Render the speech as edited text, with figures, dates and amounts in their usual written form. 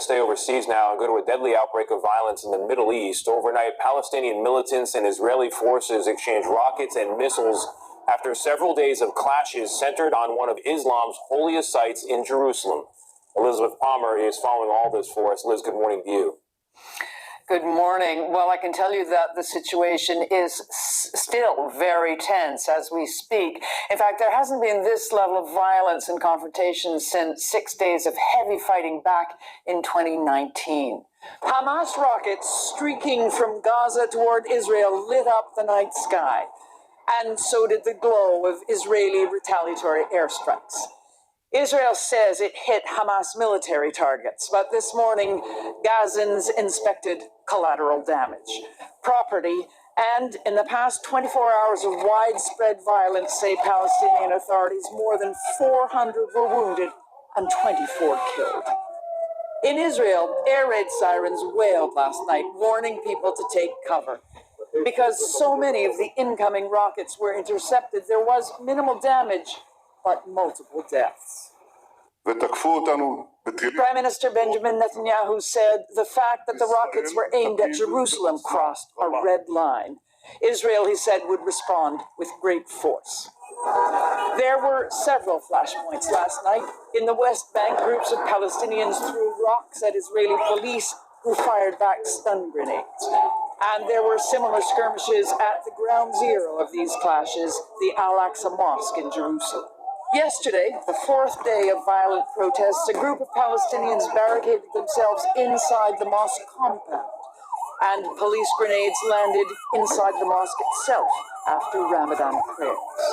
to stay overseas now and go to a deadly outbreak of violence in the Middle East. Overnight, Palestinian militants and Israeli forces exchanged rockets and missiles after several days of clashes centered on one of Islam's holiest sites in Jerusalem. Elizabeth Palmer is following all this for us. Liz, good morning to you. Good morning. Well, I can tell you that the situation is still very tense as we speak. In fact, there hasn't been this level of violence and confrontation since 6 days of heavy fighting back in 2019. Hamas rockets streaking from Gaza toward Israel lit up the night sky, and so did the glow of Israeli retaliatory airstrikes. Israel says it hit Hamas military targets, but this morning, Gazans inspected collateral damage, property, and in the past 24 hours of widespread violence, say Palestinian authorities, more than 400 were wounded and 24 killed. In Israel, air raid sirens wailed last night, warning people to take cover. Because so many of the incoming rockets were intercepted, there was minimal damage, but multiple deaths. Prime Minister Benjamin Netanyahu said the fact that the rockets were aimed at Jerusalem crossed a red line. Israel, he said, would respond with great force. There were several flashpoints last night. In the West Bank, groups of Palestinians threw rocks at Israeli police who fired back stun grenades. And there were similar skirmishes at the ground zero of these clashes, the Al-Aqsa Mosque in Jerusalem. Yesterday, the fourth day of violent protests, a group of Palestinians barricaded themselves inside the mosque compound, and police grenades landed inside the mosque itself after Ramadan prayers.